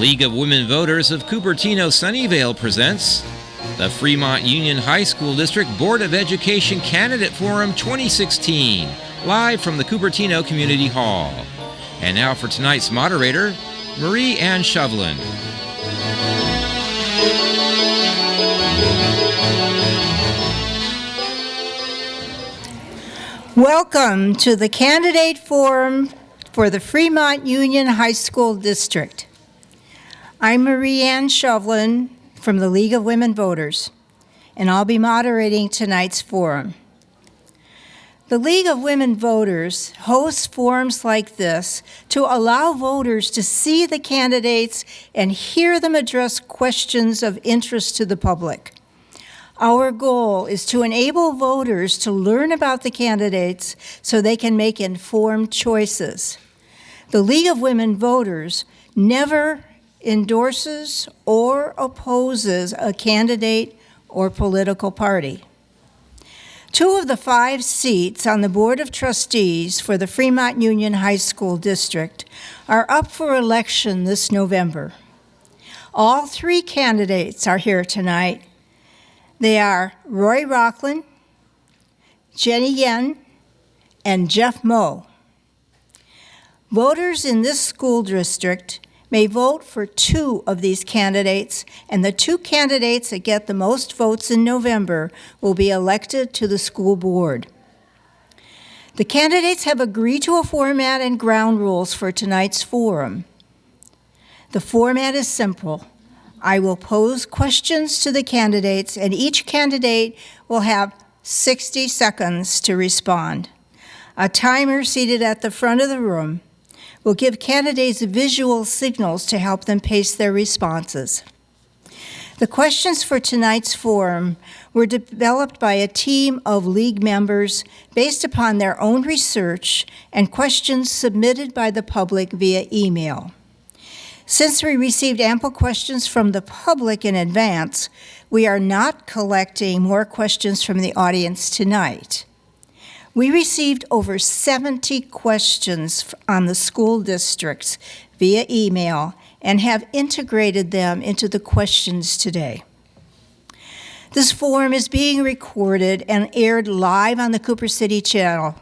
League of Women Voters of Cupertino Sunnyvale presents the Fremont Union High School District Board of Education Candidate Forum 2016, live from the Cupertino Community Hall. And now for tonight's moderator, Marie Ann Shovlin. Welcome to the Candidate Forum for the Fremont Union High School District. I'm Marie Ann Shovlin from the League of Women Voters, and I'll be moderating tonight's forum. The League of Women Voters hosts forums like this to allow voters to see the candidates and hear them address questions of interest to the public. Our goal is to enable voters to learn about the candidates so they can make informed choices. The League of Women Voters never endorses or opposes a candidate or political party. 2 of the 5 seats on the Board of Trustees for the Fremont Union High School District are up for election this November. All 3 candidates are here tonight. They are Rory Rockland, Jenny Yen, and Jeff Moe. Voters in this school district may vote for 2 of these candidates, and the 2 candidates that get the most votes in November will be elected to the school board. The candidates have agreed to a format and ground rules for tonight's forum. The format is simple. I will pose questions to the candidates, and each candidate will have 60 seconds to respond. A timer seated at the front of the room will give candidates visual signals to help them pace their responses. The questions for tonight's forum were developed by a team of League members based upon their own research and questions submitted by the public via email. Since we received ample questions from the public in advance, we are not collecting more questions from the audience tonight. We received over 70 questions on the school districts via email and have integrated them into the questions today. This forum is being recorded and aired live on the Cooper City channel.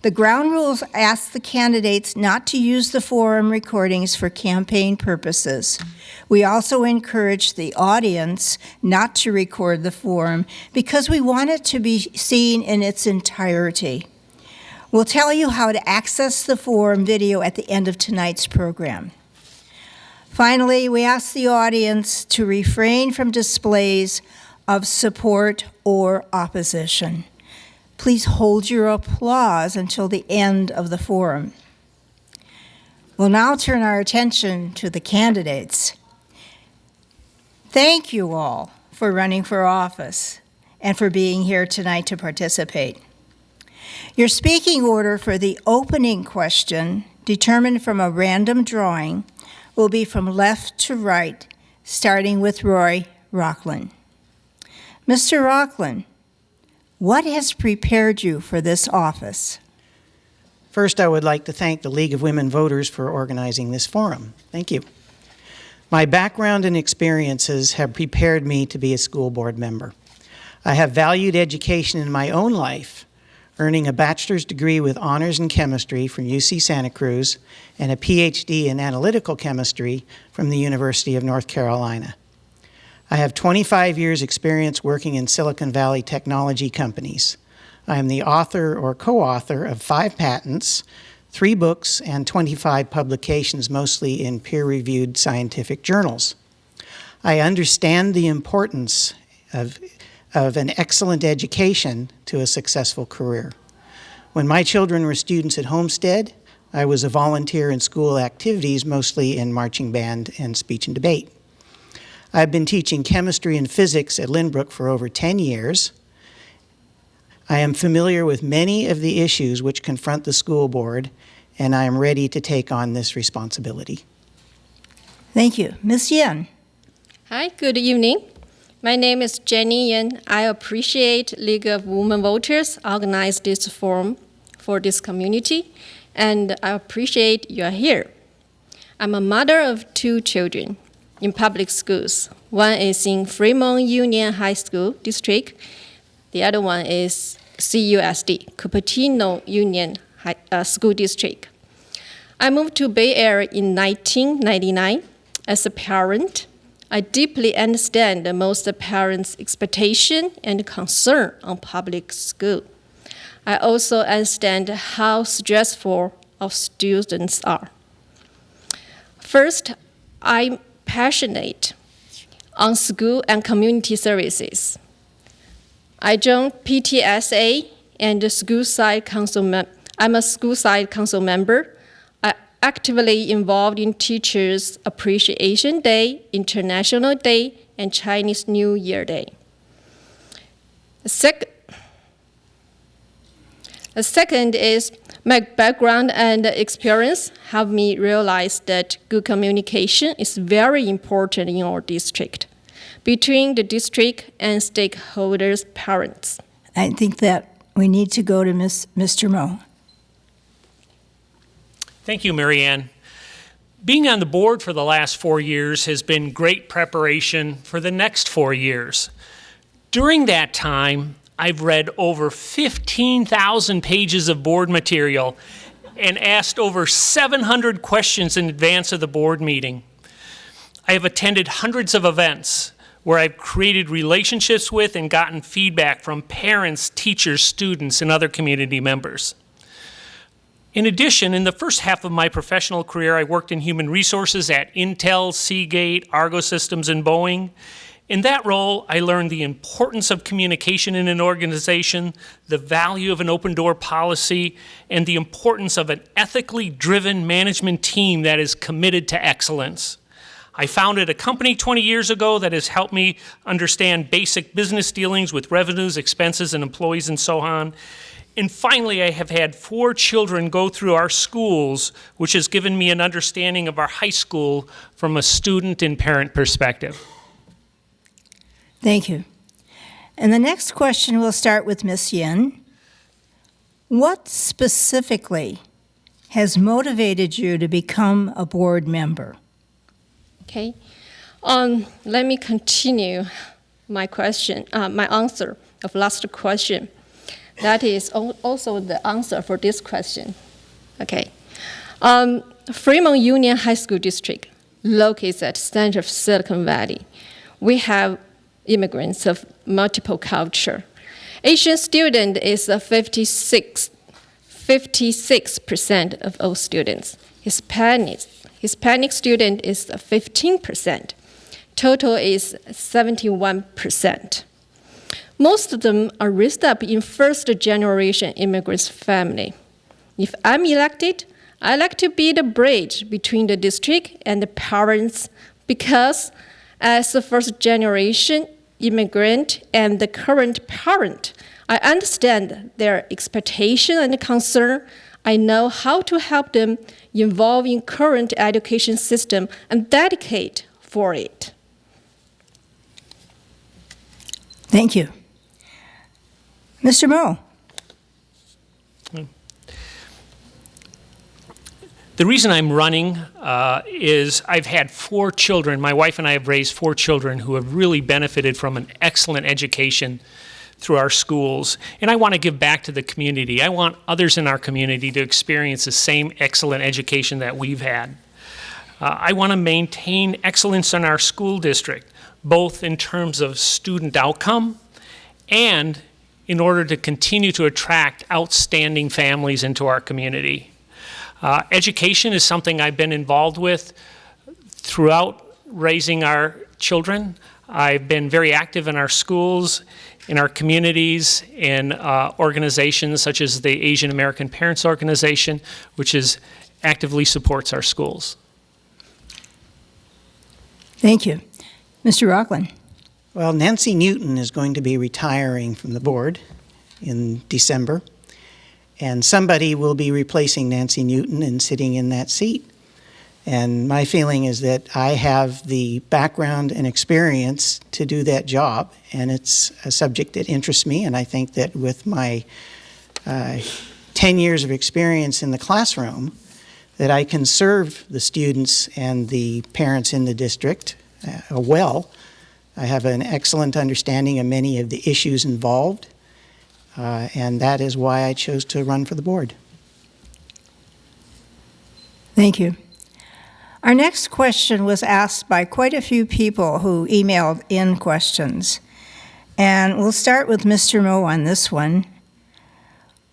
The ground rules ask the candidates not to use the forum recordings for campaign purposes. We also encourage the audience not to record the forum because we want it to be seen in its entirety. We'll tell you how to access the forum video at the end of tonight's program. Finally, we ask the audience to refrain from displays of support or opposition. Please hold your applause until the end of the forum. We'll now turn our attention to the candidates. Thank you all for running for office and for being here tonight to participate. Your speaking order for the opening question, determined from a random drawing, will be from left to right, starting with Rory Rockland. Mr. Rockland, what has prepared you for this office? First, I would like to thank the League of Women Voters for organizing this forum. Thank you. My background and experiences have prepared me to be a school board member. I have valued education in my own life, earning a bachelor's degree with honors in chemistry from UC Santa Cruz and a PhD in analytical chemistry from the University of North Carolina. I have 25 years experience working in Silicon Valley technology companies. I am the author or co-author of 5 patents, 3 books, and 25 publications, mostly in peer-reviewed scientific journals. I understand the importance of an excellent education to a successful career. When my children were students at Homestead, I was a volunteer in school activities, mostly in marching band and speech and debate. I've been teaching chemistry and physics at Lynbrook for over 10 years. I am familiar with many of the issues which confront the school board, and I am ready to take on this responsibility. Thank you. Ms. Yen. Hi, good evening. My name is Jenny Yen. I appreciate League of Women Voters organized this forum for this community, and I appreciate you are here. I'm a mother of 2 children in public schools. One is in Fremont Union High School District. The other one is FUHSD, Cupertino Union School District. I moved to Bay Area in 1999. As a parent, I deeply understand most parents' expectation and concern on public school. I also understand how stressful our students are. First, I'm passionate on school and community services. I joined PTSA and the school side council. I'm a school side council member. I actively involved in Teachers Appreciation Day, International Day, and Chinese New Year Day. The second is my background and experience have me realize that good communication is very important in our district, between the district and stakeholders' parents. I think that we need to go to Mr. Moe. Thank you, Marianne. Being on the board for the last 4 years has been great preparation for the next 4 years. During that time, I've read over 15,000 pages of board material and asked over 700 questions in advance of the board meeting. I have attended hundreds of events where I've created relationships with and gotten feedback from parents, teachers, students, and other community members. In addition, in the first half of my professional career, I worked in human resources at Intel, Seagate, Argo Systems, and Boeing. In that role, I learned the importance of communication in an organization, the value of an open door policy, and the importance of an ethically driven management team that is committed to excellence. I founded a company 20 years ago that has helped me understand basic business dealings with revenues, expenses, and employees, and so on. And finally, I have had 4 children go through our schools, which has given me an understanding of our high school from a student and parent perspective. Thank you. And the next question will start with Ms. Yin. What specifically has motivated you to become a board member? Okay, let me continue my answer of last question. That is also the answer for this question. Okay, Fremont Union High School District, located at the center of Silicon Valley. We have immigrants of multiple culture. Asian student is 56% of all students. Hispanic student is 15%. Total is 71%. Most of them are raised up in first-generation immigrants family. If I'm elected, I like to be the bridge between the district and the parents because as a first-generation immigrant and the current parent, I understand their expectation and concern. I know how to help them involve in current education system and dedicate for it. Thank you. Mr. Moe. The reason I'm running is I've had 4 children. My wife and I have raised 4 children who have really benefited from an excellent education through our schools. And I want to give back to the community. I want others in our community to experience the same excellent education that we've had. I want to maintain excellence in our school district, both in terms of student outcome and in order to continue to attract outstanding families into our community. Education is something I've been involved with throughout raising our children. I've been very active in our schools, in our communities, in organizations such as the Asian American Parents Organization, which actively supports our schools. Thank you. Mr. Rockland. Well, Nancy Newton is going to be retiring from the board in December, and somebody will be replacing Nancy Newton and sitting in that seat. And my feeling is that I have the background and experience to do that job, and it's a subject that interests me, and I think that with my 10 years of experience in the classroom, that I can serve the students and the parents in the district well. I have an excellent understanding of many of the issues involved, and that is why I chose to run for the board. Thank you. Our next question was asked by quite a few people who emailed in questions. And we'll start with Mr. Moe on this one.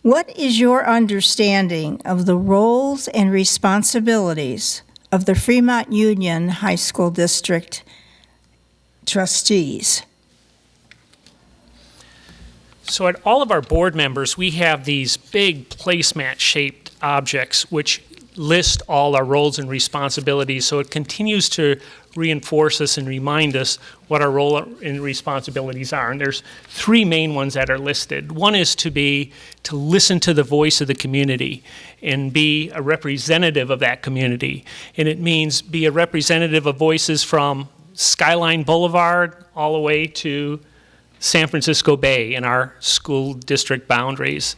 What is your understanding of the roles and responsibilities of the Fremont Union High School District trustees? So at all of our board members, we have these big placemat-shaped objects which list all our roles and responsibilities, so it continues to reinforce us and remind us what our role and responsibilities are. And there's three main ones that are listed. One is to listen to the voice of the community and be a representative of that community. And it means be a representative of voices from Skyline Boulevard all the way to San Francisco Bay in our school district boundaries,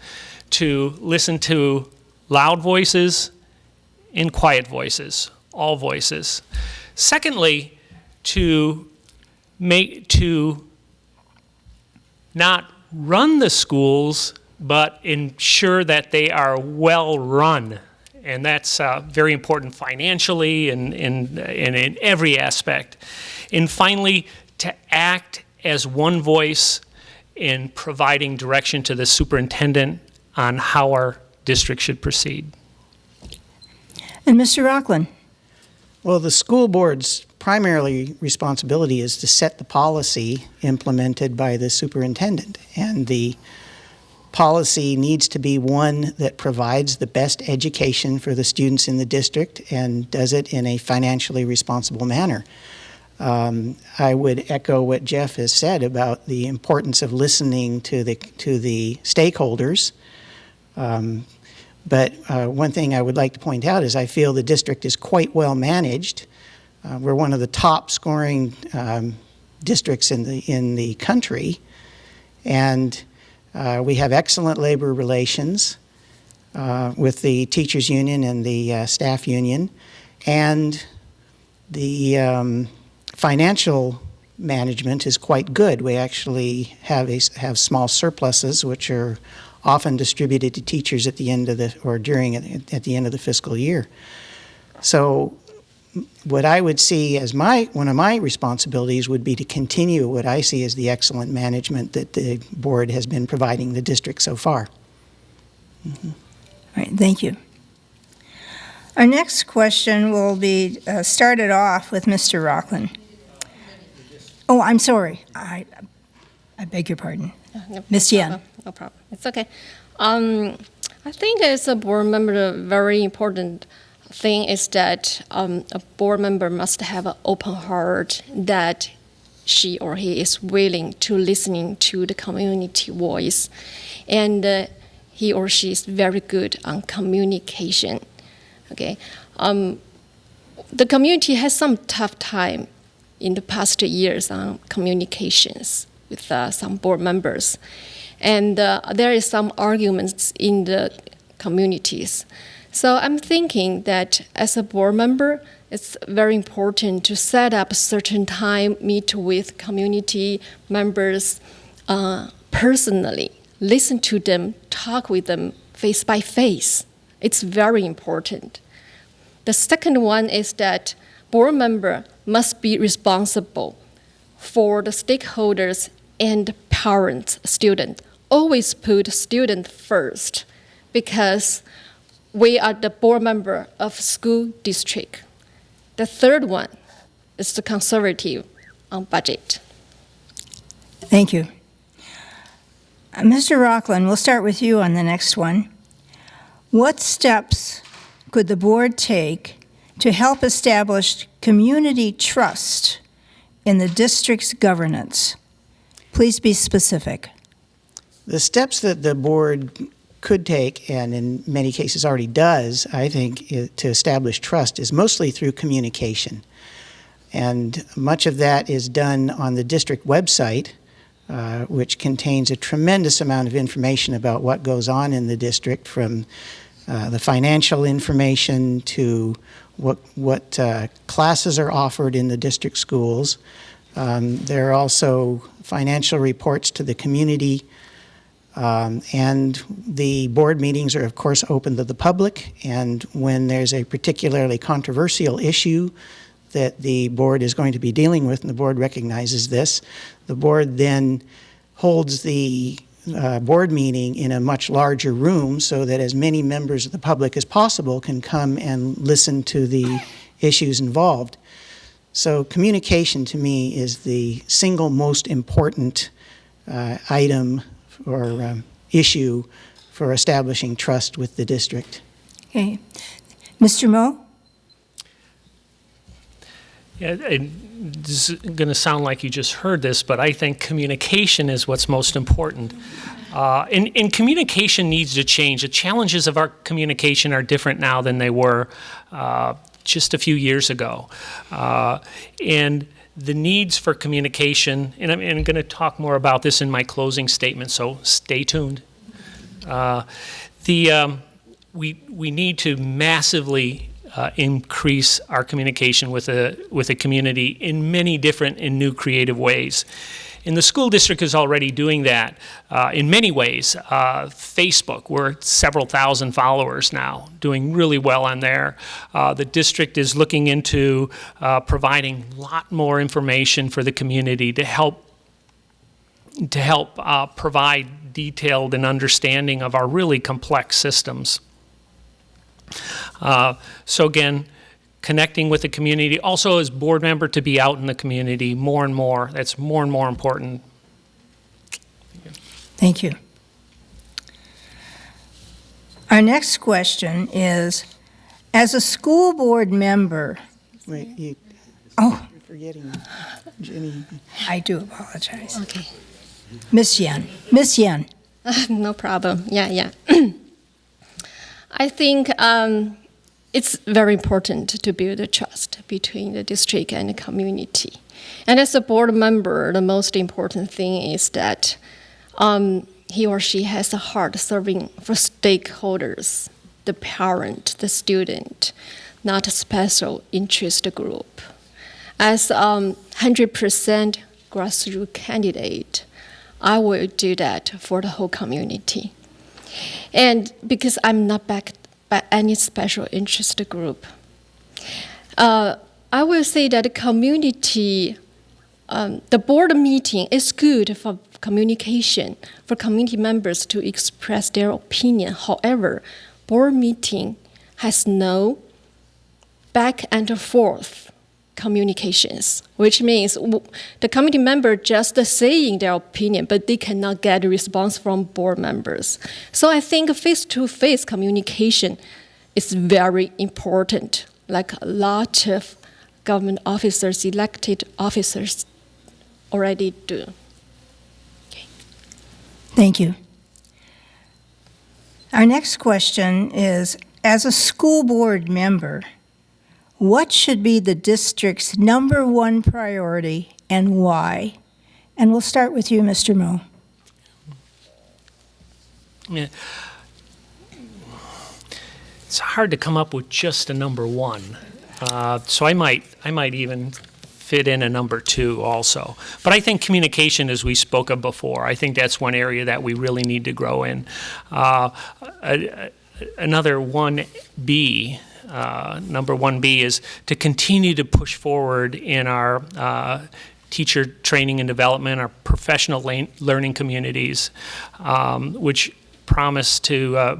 to listen to loud voices and quiet voices, all voices. Secondly, to not run the schools, but ensure that they are well run. And that's very important financially and in every aspect. And finally, to act as one voice in providing direction to the superintendent on how our district should proceed. And Mr. Rockland? Well, the school board's primary responsibility is to set the policy implemented by the superintendent. And the policy needs to be one that provides the best education for the students in the district and does it in a financially responsible manner. I would echo what Jeff has said about the importance of listening to the stakeholders. But one thing I would like to point out is I feel the district is quite well managed. We're one of the top scoring districts in the country, and we have excellent labor relations with the teachers union and the staff union, and the financial management is quite good. We actually have small surpluses, which are often distributed to teachers at the end of at the end of the fiscal year. So what I would see as one of my responsibilities would be to continue what I see as the excellent management that the board has been providing the district so far. Mm-hmm. All right, thank you. Our next question will be started off with Mr. Rockland. Oh, I'm sorry. I beg your pardon. Ms. Yan. No problem. It's okay. I think as a board member, a very important thing is that a board member must have an open heart, that she or he is willing to listening to the community voice, and he or she is very good on communication. Okay, the community has some tough time in the past years on communications with some board members. And there is some arguments in the communities. So I'm thinking that as a board member, it's very important to set up a certain time, meet with community members personally, listen to them, talk with them face by face. It's very important. The second one is that board member must be responsible for the stakeholders and parents, students. Always put student first, because we are the board member of school district. The third one is the conservative on budget. Thank you. Mr. Rockland, we'll start with you on the next one. What steps could the board take to help establish community trust in the district's governance? Please be specific. The steps that the board could take, and in many cases already does, I think, to establish trust is mostly through communication. And much of that is done on the district website, which contains a tremendous amount of information about what goes on in the district, from the financial information to what classes are offered in the district schools. There are also financial reports to the community, and the board meetings are, of course, open to the public, and when there's a particularly controversial issue that the board is going to be dealing with, and the board recognizes this, the board then holds the board meeting in a much larger room so that as many members of the public as possible can come and listen to the issues involved. So communication to me is the single most important item or issue for establishing trust with the district. Okay. Mr. Moe? Yeah, this is going to sound like you just heard this, but I think communication is what's most important. And communication needs to change. The challenges of our communication are different now than they were just a few years ago. And the needs for communication, and I'm going to talk more about this in my closing statement, so stay tuned. We need to massively increase our communication with the community in many different and new creative ways. And the school district is already doing that in many ways. Facebook, we're at several thousand followers now, doing really well on there. The district is looking into providing a lot more information for the community to help provide detailed and understanding of our really complex systems. So again, connecting with the community, also as board member to be out in the community more and more. That's more and more important. Thank you. Our next question is, as a school board member... Wait, you're forgetting Jenny. I do apologize. Okay. Miss Yen. Miss Yen. No problem. Yeah. I think it's very important to build a trust between the district and the community. And as a board member, the most important thing is that he or she has a heart serving for stakeholders, the parent, the student, not a special interest group. As 100% grassroots candidate, I will do that for the whole community. And because I'm not backed by any special interest group, I will say that the community, the board meeting is good for communication, for community members to express their opinion. However, board meeting has no back and forth communications, which means the committee member just saying their opinion, but they cannot get a response from board members. So I think face-to-face communication is very important, like a lot of government officers, elected officers already do. Okay. Thank you. Our next question is, as a school board member, what should be the district's #1 priority and why? And we'll start with you, Mr. Moe. Yeah. It's hard to come up with just a #1. So I might even fit in a #2 also. But I think communication, as we spoke of before, I think that's one area that we really need to grow in. Another 1B, #1B is to continue to push forward in our teacher training and development, our professional learning communities, which promise to,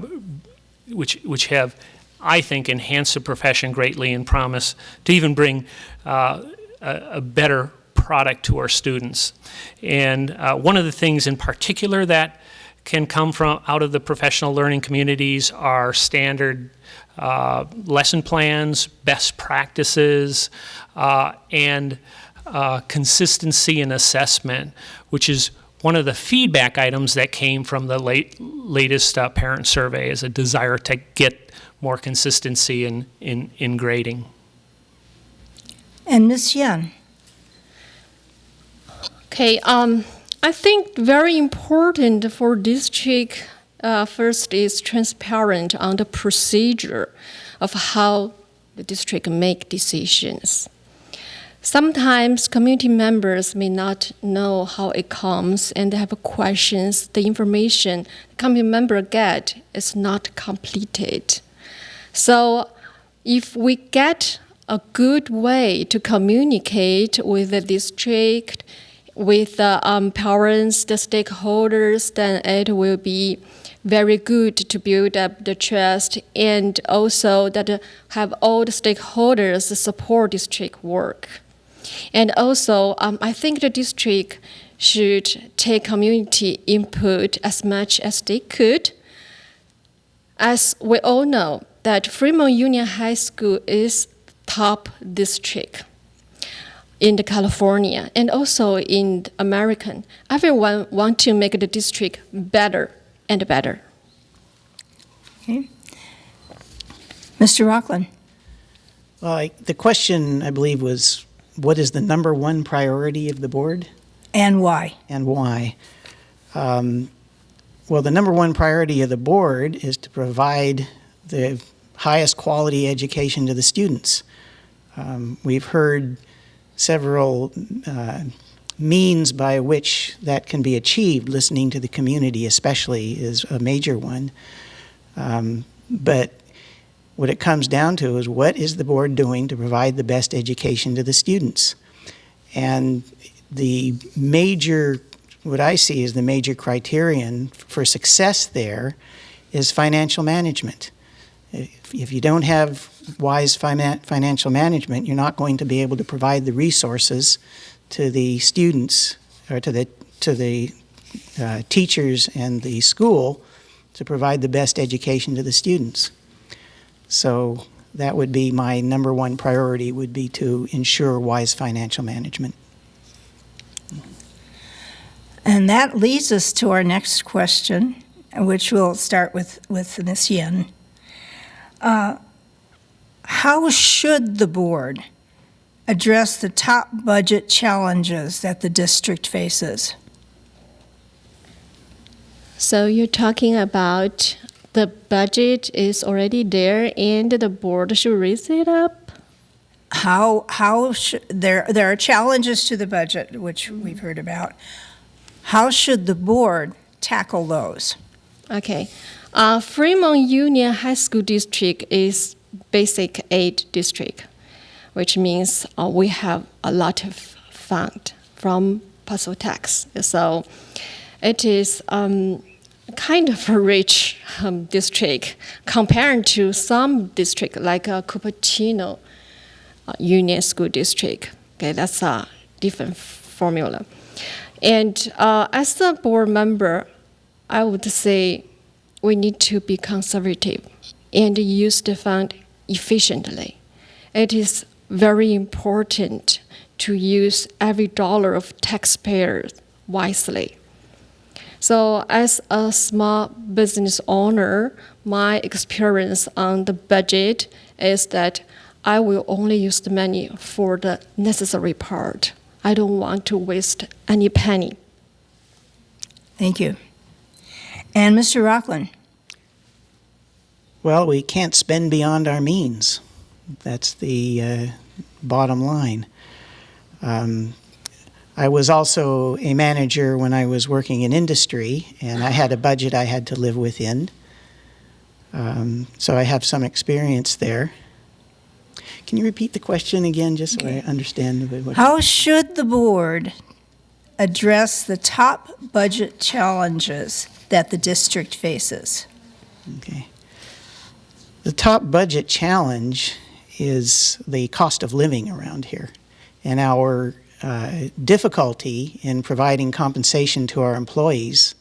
which have, I think, enhanced the profession greatly and promise to even bring a better product to our students. And one of the things in particular that can come from out of the professional learning communities are standard lesson plans, best practices, and consistency in assessment, which is one of the feedback items that came from the latest parent survey, is a desire to get more consistency in grading. And Ms. Yan. Okay, I think very important for district First is transparent on the procedure of how the district make decisions. Sometimes community members may not know how it comes and they have questions. The information the community member get is not completed. So if we get a good way to communicate with the district, with the parents, the stakeholders, then it will be very good to build up the trust and also that have all the stakeholders support district work. And also, I think the district should take community input as much as they could. As we all know, that Fremont Union High School is top district in the California and also in American. Everyone want to make the district better and better. Okay. Mr. Rockland. Well, the question, I believe, was what is the number one priority of the board? And why? And why? Well, the number one priority of the board is to provide the highest quality education to the students. We've heard several means by which that can be achieved. Listening to the community especially is a major one. But what it comes down to is what is the board doing to provide the best education to the students? And the major, what I see as the major criterion for success there is financial management. If you don't have wise financial management, you're not going to be able to provide the resources to the students or to the teachers and the school to provide the best education to the students. So that would be my number one priority, would be to ensure wise financial management. And that leads us to our next question, which we'll start with Ms. Yin. How should the board address the top budget challenges that the district faces? So you're talking about the budget is already there and the board should raise it up? There are challenges to the budget, which we've heard about. How should the board tackle those? Okay. Fremont Union High School District is basic aid district, which means we have a lot of fund from parcel tax. So it is kind of a rich district compared to some district like Cupertino Union School District. Okay, that's a different formula. And as a board member, I would say we need to be conservative and use the fund efficiently. It is very important to use every dollar of taxpayers wisely. So as a small business owner, my experience on the budget is that I will only use the money for the necessary part. I don't want to waste any penny. Thank you. And Mr. Rockland. Well, we can't spend beyond our means. That's the bottom line. I was also a manager when I was working in industry, and I had a budget I had to live within. So I have some experience there. Can you repeat the question again, just so I understand? How should the board address the top budget challenges that the district faces? Okay. The top budget challenge is the cost of living around here, and our difficulty in providing compensation to our employees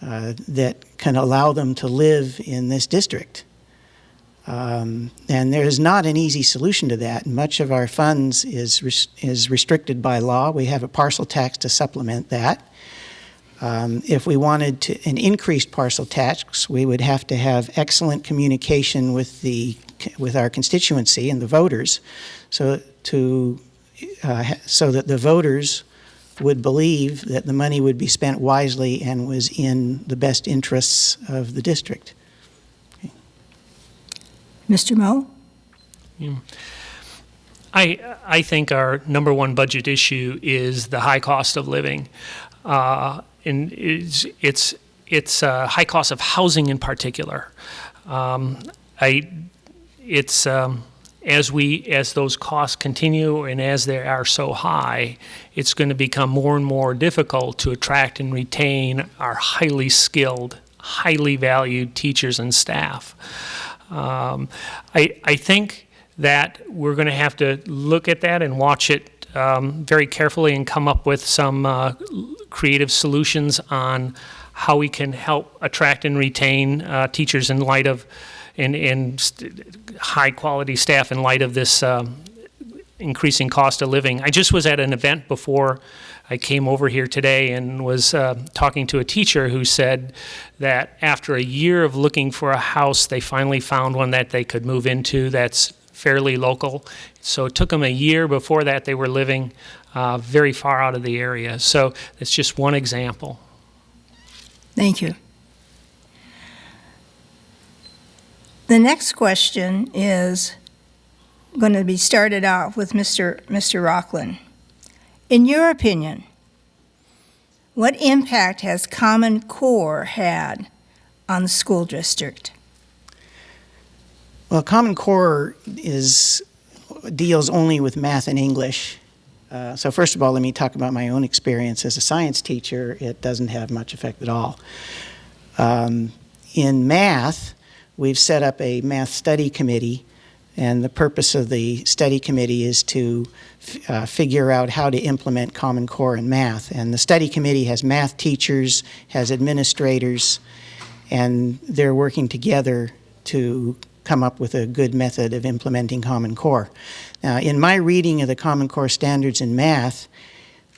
that can allow them to live in this district. And there is not an easy solution to that. Much of our funds is restricted by law. We have a parcel tax to supplement that. If we wanted an increased parcel tax, we would have to have excellent communication with our constituency and the voters, so that the voters would believe that the money would be spent wisely and was in the best interests of the district. Mr. Moe? I think our number one budget issue is the high cost of living. And it's high cost of housing in particular. As those costs continue and as they are so high, it's going to become more and more difficult to attract and retain our highly skilled, highly valued teachers and staff. I think that we're going to have to look at that and watch it very carefully and come up with some creative solutions on how we can help attract and retain teachers in light of and high quality staff in light of this increasing cost of living. I just was at an event before I came over here today and was talking to a teacher who said that after a year of looking for a house, they finally found one that they could move into that's fairly local. So it took them a year. Before that, they were living very far out of the area. So it's just one example. Thank you. The next question is going to be started off with Mr. Rockland. In your opinion, what impact has Common Core had on the school district? Well, Common Core deals only with math and English. So first of all, let me talk about my own experience. As a science teacher, it doesn't have much effect at all. In math, we've set up a math study committee, and the purpose of the study committee is to figure out how to implement Common Core in math. And the study committee has math teachers, has administrators, and they're working together to come up with a good method of implementing Common Core. Now, in my reading of the Common Core standards in math,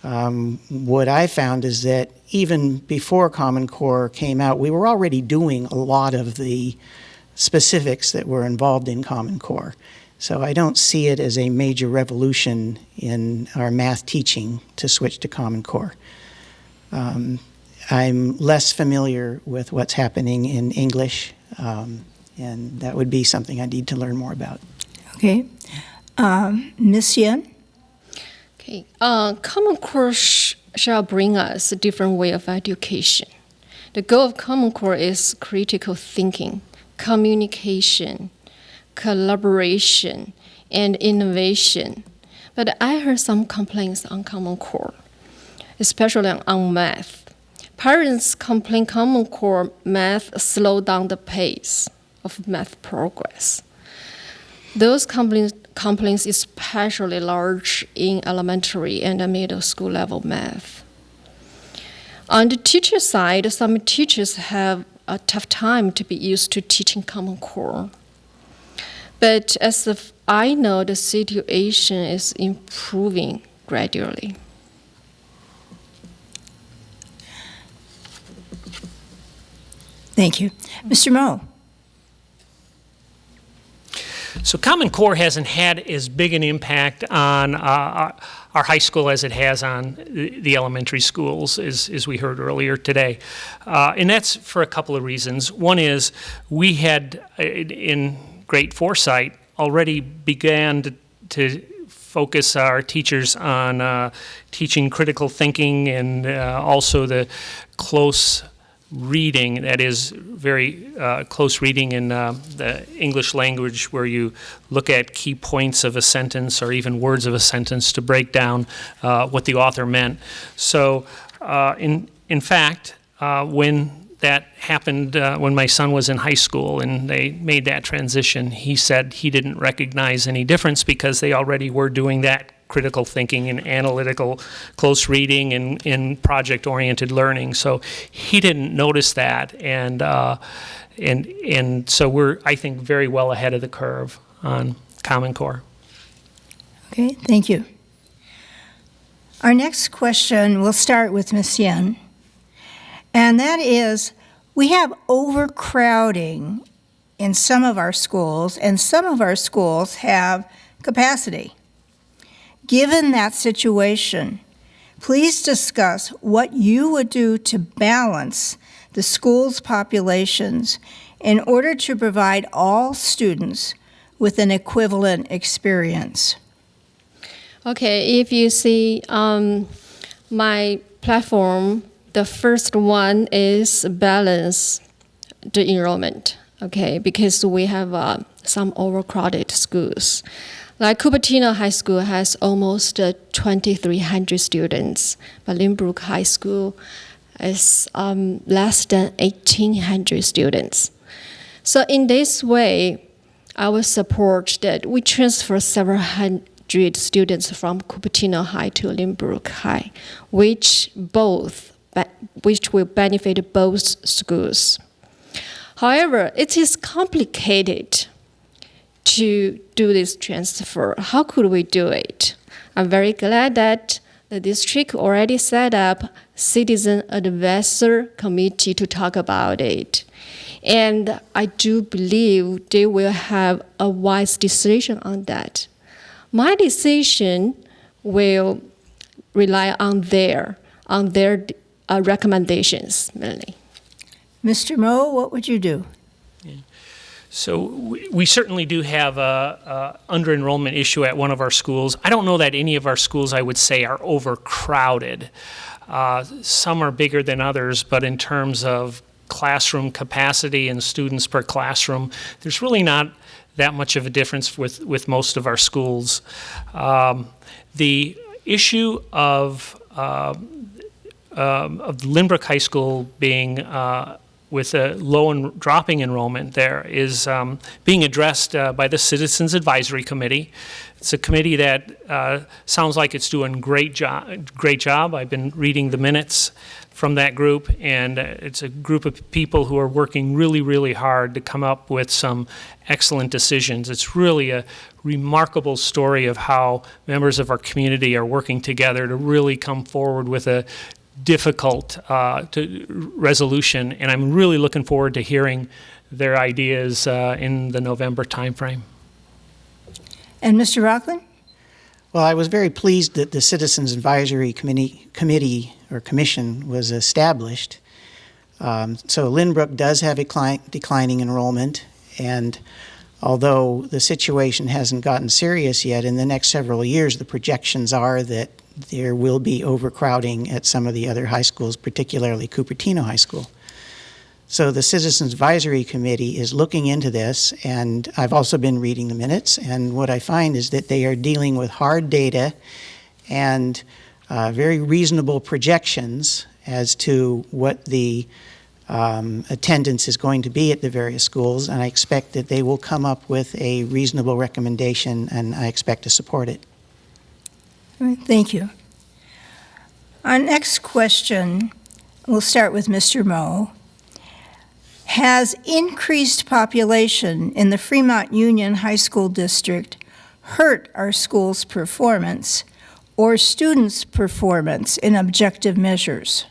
what I found is that even before Common Core came out, we were already doing a lot of the specifics that were involved in Common Core. So I don't see it as a major revolution in our math teaching to switch to Common Core. I'm less familiar with what's happening in English, and that would be something I need to learn more about. Okay. Ms. Yen? Okay. Common Core shall bring us a different way of education. The goal of Common Core is critical thinking, communication, collaboration, and innovation. But I heard some complaints on Common Core, especially on math. Parents complain Common Core math slow down the pace of math progress. Those complaints especially large in elementary and middle school level math. On the teacher side, some teachers have a tough time to be used to teaching Common Core. But as of I know, the situation is improving gradually. Thank you. Mr. Moe? So Common Core hasn't had as big an impact on our high school as it has on the elementary schools, as we heard earlier today. And that's for a couple of reasons. One is we had, in great foresight, already began to focus our teachers on teaching critical thinking and also the close reading, that is very close reading in the English language, where you look at key points of a sentence or even words of a sentence to break down what the author meant. So in fact, when that happened, when my son was in high school and they made that transition, he said he didn't recognize any difference because they already were doing that critical thinking and analytical close reading and project-oriented learning. So he didn't notice that, and so we're, I think, very well ahead of the curve on Common Core. Okay, thank you. Our next question, we'll start with Ms. Yen, and that is, we have overcrowding in some of our schools, and some of our schools have capacity. Given that situation, Please discuss what you would do to balance the school's populations in order to provide all students with an equivalent experience. Okay, if you see my platform, the first one is balance the enrollment, okay, because we have some overcrowded schools. Like Cupertino High School has almost 2,300 students, but Lynbrook High School is less than 1,800 students. So in this way, I will support that we transfer several hundred students from Cupertino High to Lynbrook High, which will benefit both schools. However, it is complicated to do this transfer. How could we do it? I'm very glad that the district already set up citizen advisor committee to talk about it. And I do believe they will have a wise decision on that. My decision will rely on their recommendations mainly. Mr. Moe, what would you do? So we certainly do have a under-enrollment issue at one of our schools. I don't know that any of our schools, I would say, are overcrowded. Some are bigger than others, but in terms of classroom capacity and students per classroom, there's really not that much of a difference with most of our schools. The issue of Lynbrook High School being with a low and dropping enrollment there is being addressed by the Citizens Advisory Committee. It's a committee that sounds like it's doing great job. I've been reading the minutes from that group, and it's a group of people who are working really, really hard to come up with some excellent decisions. It's really a remarkable story of how members of our community are working together to really come forward with a difficult resolution, and I'm really looking forward to hearing their ideas in the November timeframe. And Mr. Rockland? Well, I was very pleased that the Citizens Advisory Committee or Commission was established. So Lynbrook does have a declining enrollment, and although the situation hasn't gotten serious yet, in the next several years the projections are that there will be overcrowding at some of the other high schools, particularly Cupertino High School. So the Citizens Advisory Committee is looking into this, and I've also been reading the minutes, and what I find is that they are dealing with hard data and very reasonable projections as to what the attendance is going to be at the various schools, and I expect that they will come up with a reasonable recommendation, and I expect to support it. All right, thank you. Our next question, we'll start with Mr. Moe. Has increased population in the Fremont Union High School District hurt our school's performance or students' performance in objective measures?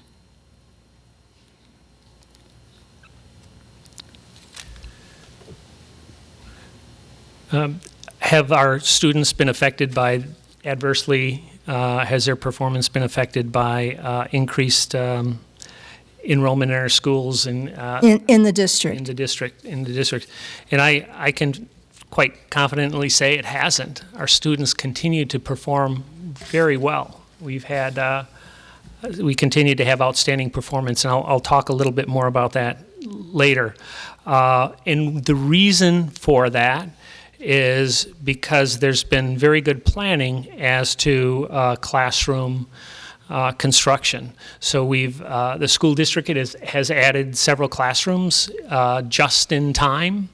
Have our students been affected by adversely? Has their performance been affected by increased enrollment in our schools and in the district? In the district, and I can quite confidently say it hasn't. Our students continue to perform very well. We continue to have outstanding performance, and I'll talk a little bit more about that later. And the reason for that is because there's been very good planning as to classroom construction. So the school district has added several classrooms just in time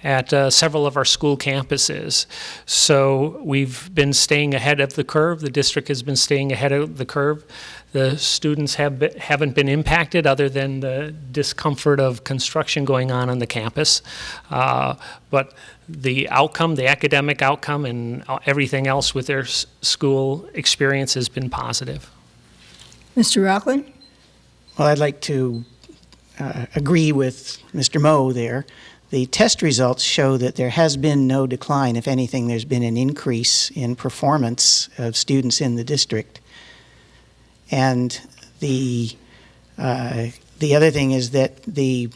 at several of our school campuses. So we've been staying ahead of the curve. The district has been staying ahead of the curve. The students haven't been impacted other than the discomfort of construction going on the campus. But the outcome, the academic outcome, and everything else with their school experience has been positive. Mr. Rockland? Well, I'd like to agree with Mr. Moe there. The test results show that there has been no decline. If anything, there's been an increase in performance of students in the district. And the other thing is that the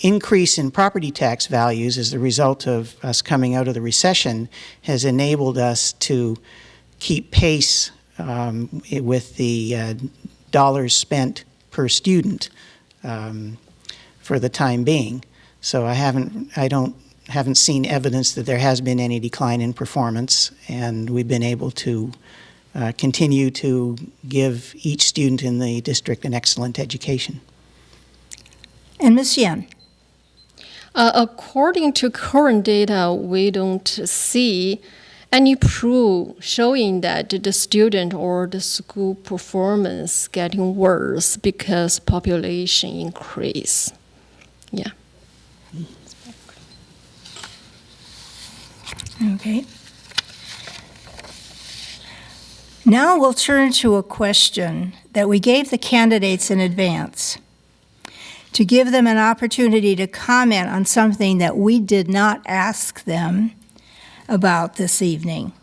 increase in property tax values as a result of us coming out of the recession has enabled us to keep pace with the dollars spent per student for the time being. So I haven't seen evidence that there has been any decline in performance, and we've been able to continue to give each student in the district an excellent education. And Ms. Yen? According to current data, we don't see any proof showing that the student or the school performance getting worse because population increase. Yeah. Okay. Now we'll turn to a question that we gave the candidates in advance to give them an opportunity to comment on something that we did not ask them about this evening.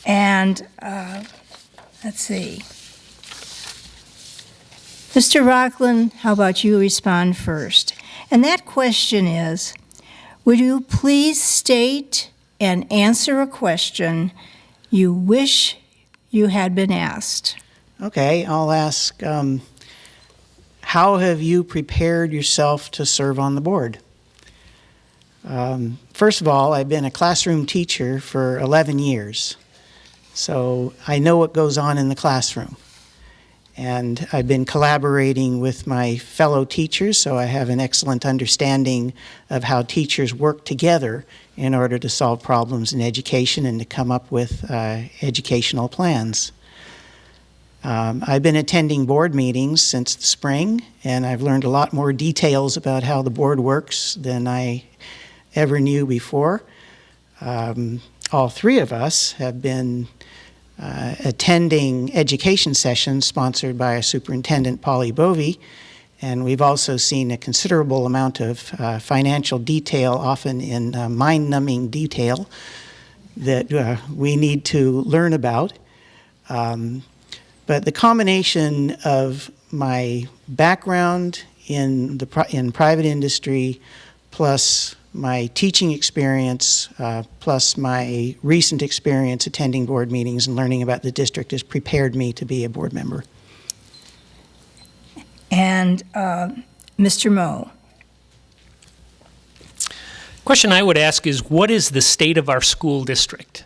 And let's see. Mr. Rockland, how about you respond first? And that question is, would you please state and answer a question you wish you had been asked? Okay, I'll ask, how have you prepared yourself to serve on the board? First of all, I've been a classroom teacher for 11 years, so I know what goes on in the classroom. And I've been collaborating with my fellow teachers, so I have an excellent understanding of how teachers work together in order to solve problems in education and to come up with educational plans. I've been attending board meetings since the spring, and I've learned a lot more details about how the board works than I ever knew before. All three of us have been attending education sessions sponsored by our superintendent, Polly Bovey, and we've also seen a considerable amount of financial detail, often in mind-numbing detail, that we need to learn about. But the combination of my background in private industry, plus my teaching experience, plus my recent experience attending board meetings and learning about the district has prepared me to be a board member. And Mr. Moe? Question I would ask is, what is the state of our school district?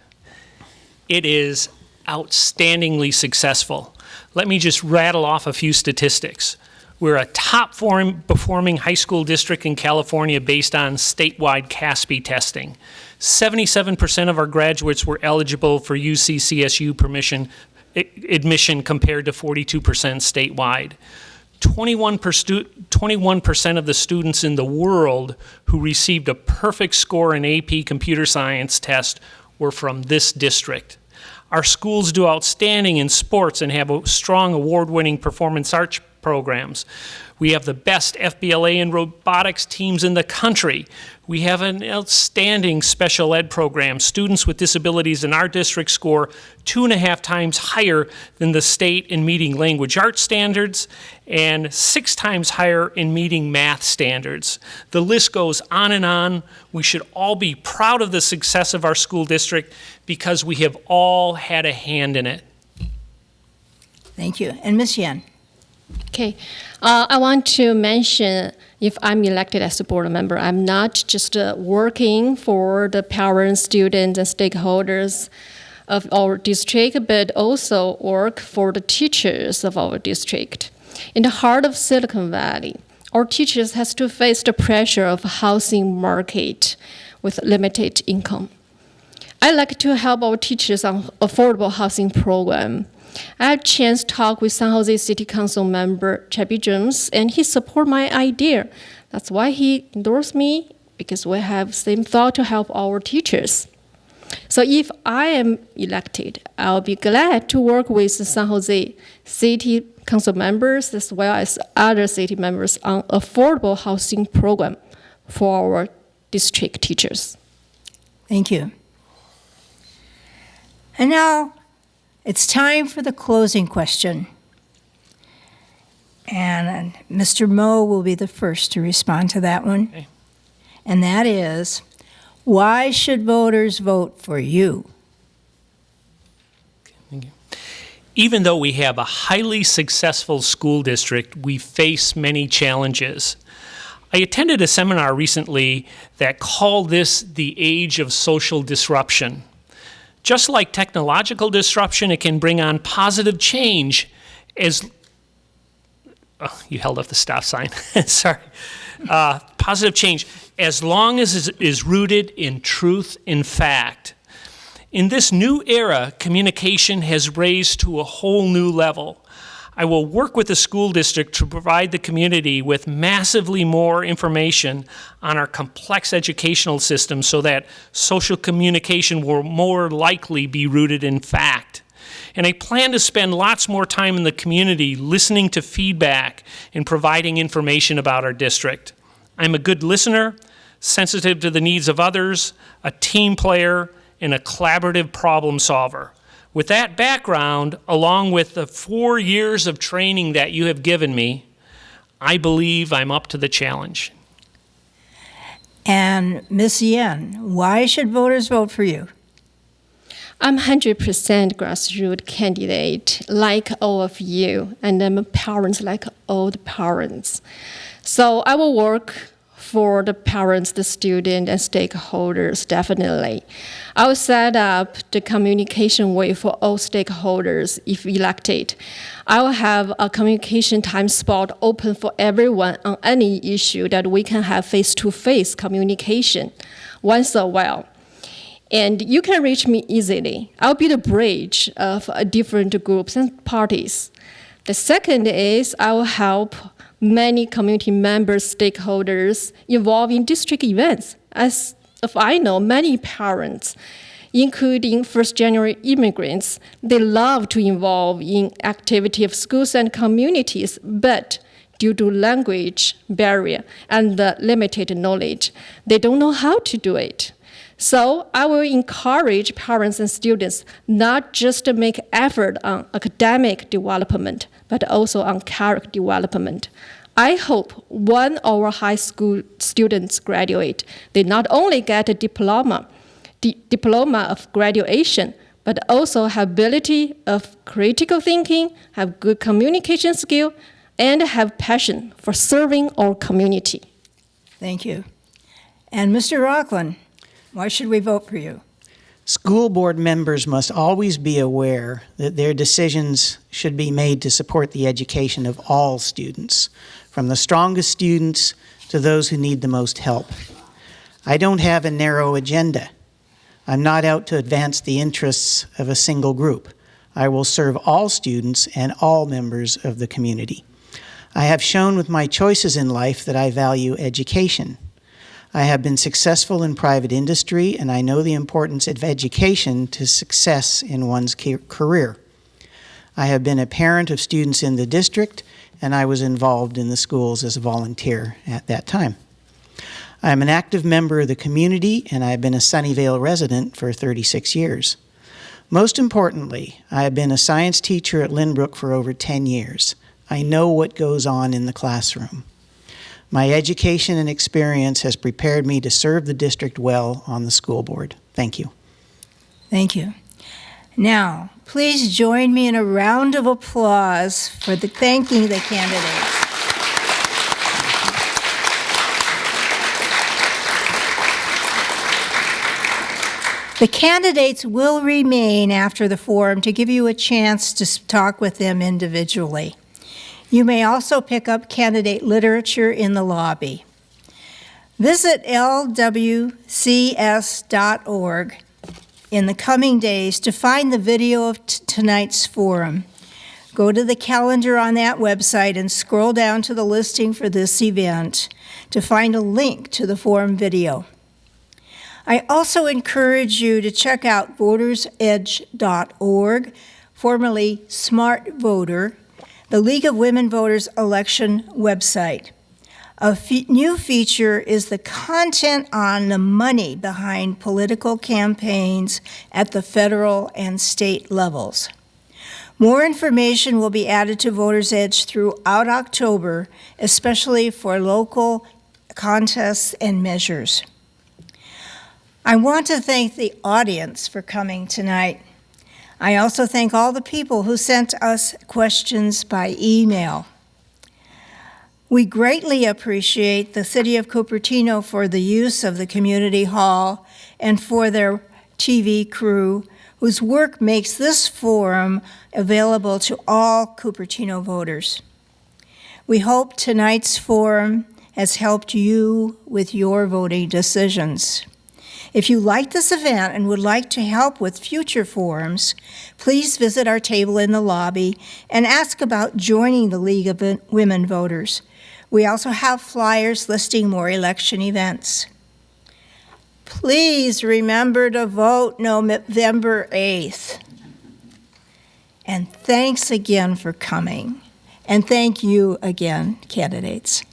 It is outstandingly successful. Let me just rattle off a few statistics. We're a top performing high school district in California based on statewide CASP testing. 77% of our graduates were eligible for UC-CSU admission compared to 42% statewide. 21% of the students in the world who received a perfect score in AP computer science test were from this district. Our schools do outstanding in sports and have a strong award-winning performance arts programs. We have the best FBLA and robotics teams in the country. We have an outstanding special ed program. Students with disabilities in our district score 2.5 times higher than the state in meeting language arts standards and 6 times higher in meeting math standards. The list goes on and on. We should all be proud of the success of our school district because we have all had a hand in it. Thank you. And Ms. Yen? Okay, I want to mention, if I'm elected as a board member, I'm not just working for the parents, students, and stakeholders of our district, but also work for the teachers of our district. In the heart of Silicon Valley, our teachers has to face the pressure of housing market with limited income. I like to help our teachers on affordable housing program. I had a chance to talk with San Jose City Council member Chappie Jones, and he supported my idea. That's why he endorsed me, because we have the same thought to help our teachers. So if I am elected, I'll be glad to work with the San Jose City Council members as well as other city members on affordable housing program for our district teachers. Thank you. And now, It's time for the closing question. And Mr. Moe will be the first to respond to that one. Okay. And that is, why should voters vote for you? Thank you. Even though we have a highly successful school district, we face many challenges. I attended a seminar recently that called this the age of social disruption. Just like technological disruption, it can bring on positive change as... Oh, you held up the stop sign. Sorry. Positive change, as long as it is rooted in truth and fact. In this new era, communication has raised to a whole new level. I will work with the school district to provide the community with massively more information on our complex educational system so that social communication will more likely be rooted in fact. And I plan to spend lots more time in the community listening to feedback and providing information about our district. I'm a good listener, sensitive to the needs of others, a team player, and a collaborative problem solver. With that background, along with the 4 years of training that you have given me, I believe I'm up to the challenge. And Ms. Yen, why should voters vote for you? I'm 100% grassroots candidate, like all of you, and I'm a parent like all the parents. So I will work for the parents, the student, and stakeholders, definitely. I will set up the communication way for all stakeholders if elected. I will have a communication time spot open for everyone on any issue that we can have face-to-face communication once a while. And you can reach me easily. I'll be the bridge of different groups and parties. The second is I will help many community members, stakeholders involved in district events. As if I know, many parents, including first-generation immigrants, they love to involve in activity of schools and communities, but due to language barrier and the limited knowledge, they don't know how to do it. So I will encourage parents and students not just to make effort on academic development, but also on character development. I hope when our high school students graduate, they not only get a diploma of graduation, but also have ability of critical thinking, have good communication skill, and have passion for serving our community. Thank you. And Mr. Rockland, why should we vote for you? School board members must always be aware that their decisions should be made to support the education of all students, from the strongest students to those who need the most help. I don't have a narrow agenda. I'm not out to advance the interests of a single group. I will serve all students and all members of the community. I have shown with my choices in life that I value education. I have been successful in private industry, and I know the importance of education to success in one's career. I have been a parent of students in the district, and I was involved in the schools as a volunteer at that time. I am an active member of the community, and I have been a Sunnyvale resident for 36 years. Most importantly, I have been a science teacher at Lynbrook for over 10 years. I know what goes on in the classroom. My education and experience has prepared me to serve the district well on the school board. Thank you. Thank you. Now, please join me in a round of applause for thanking the candidates. The candidates will remain after the forum to give you a chance to talk with them individually. You may also pick up candidate literature in the lobby. Visit lwcs.org in the coming days to find the video of tonight's forum. Go to the calendar on that website and scroll down to the listing for this event to find a link to the forum video. I also encourage you to check out votersedge.org, formerly Smart Voter, the League of Women Voters election website. A new feature is the content on the money behind political campaigns at the federal and state levels. More information will be added to Voters Edge throughout October, especially for local contests and measures. I want to thank the audience for coming tonight. I also thank all the people who sent us questions by email. We greatly appreciate the City of Cupertino for the use of the community hall and for their TV crew, whose work makes this forum available to all Cupertino voters. We hope tonight's forum has helped you with your voting decisions. If you like this event and would like to help with future forums, please visit our table in the lobby and ask about joining the League of Women Voters. We also have flyers listing more election events. Please remember to vote November 8th. And thanks again for coming. And thank you again, candidates.